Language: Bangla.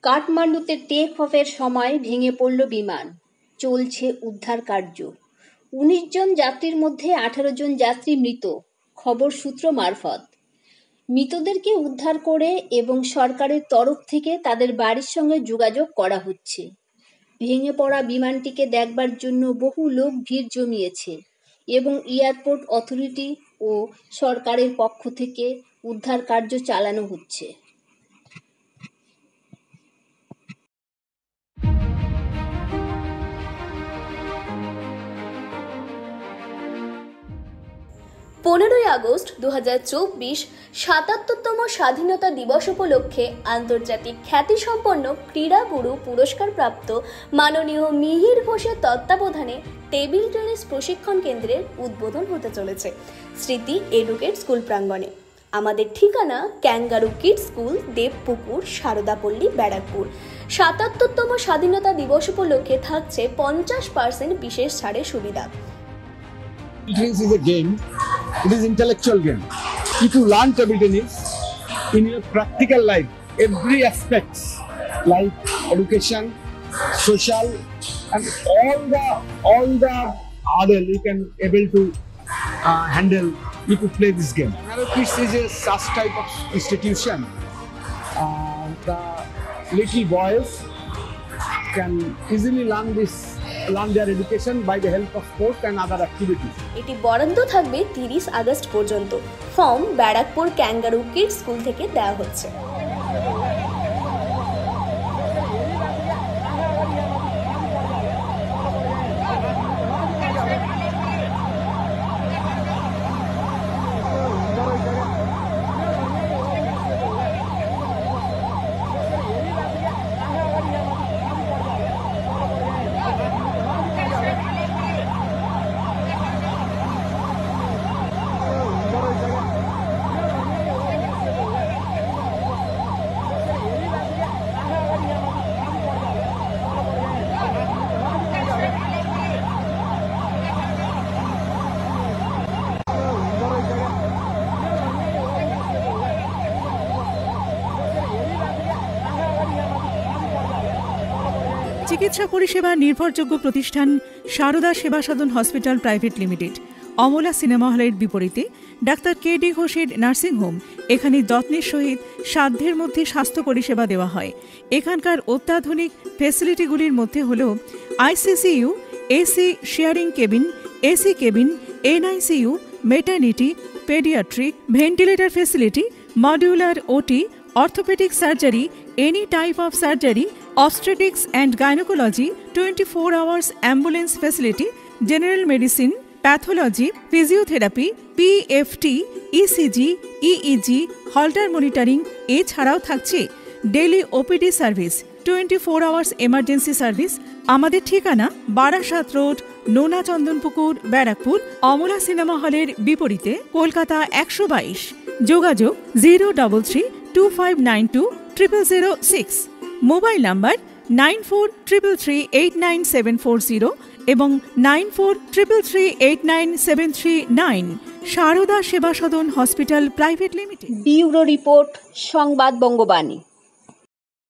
কাঠমান্ডুতে টেক অফের সময় ভেঙে পড়ল বিমান, চলছে উদ্ধার কার্য। ১৯ জন যাত্রীর মধ্যে ১৮ জন যাত্রী মৃত, খবর সূত্র মারফত। মৃতদেরকে উদ্ধার করে এবং সরকারের তরফ থেকে তাদের বাড়ির সঙ্গে যোগাযোগ করা হচ্ছে। ভেঙে পড়া বিমানটিকে দেখবার জন্য বহু লোক ভিড় জমিয়েছে এবং এয়ারপোর্ট অথরিটি ও সরকারের পক্ষ থেকে উদ্ধার কার্য চালানো হচ্ছে। আগস্ট ২০২৪ ৭৭তম স্বাধীনতা দিবস উপলক্ষে আন্তর্জাতিক খ্যাতিসম্পন্ন ক্রীড়াগুরু পুরস্কারপ্রাপ্ত মাননীয় মিহির ঘোষের তত্ত্বাবধানে টেবিল টেনিস প্রশিক্ষণ কেন্দ্রের উদ্বোধন হতে চলেছে স্মৃতি এডুকেট স্কুল প্রাঙ্গণে। আমাদের ঠিকানা kangaroo kids school, Debpukur, Saradapalli, Barrackpore. ৭৭তম স্বাধীনতা দিবস উপলক্ষে থাকছে 50% বিশেষ ছাড়ের সুবিধা। Tennis is a game. It is intellectual game. If you learn table tennis in your practical life, every aspects like education, social, and all the other you can able to handle if you play this game. Another piece is a such type of institution. The little boys can easily learn their education by the help of sports and other activities. এটি বরাদ্দ থাকবে 30 আগস্ট পর্যন্ত। Form Barrackpore kangaroo kids school থেকে দেওয়া হচ্ছে। চিকিৎসা পরিষেবা নির্ভরযোগ্য প্রতিষ্ঠান Sarada Seva Sadhan hospital private limited, Amala cinema হলের বিপরীতে ডাক্তার কে.ডি. ঘোষের নার্সিংহোম। এখানে যত্নের সহিত সাধ্যের মধ্যে স্বাস্থ্য পরিষেবা দেওয়া হয়। এখানকার অত্যাধুনিক ফেসিলিটিগুলির মধ্যে হল ICCU, AC sharing cabin, AC cabin, NICU, maternity, paediatric, ventilator facility, modular OT, orthopaedic surgery, any type of surgery, obstetrics and gynecology, 24 hours ambulance facility, general medicine, pathology, physiotherapy, PFT, ECG, EEG, Holter monitoring এছাড়াও থাকছে daily OPD service, 24 hours emergency service. আমাদের ঠিকানা বারাসাত রোড, নোনা চন্দনপুকুর, ব্যারাকপুর, অমলা সিনেমা হলের বিপরীতে, কলকাতা ১২২। যোগাযোগ 03325920006। মোবাইল নাম্বার 9433389740 এবং 9433389739। Sarada Seva Sadan hospital private limited. Bureau report, Sangbad Bangabani.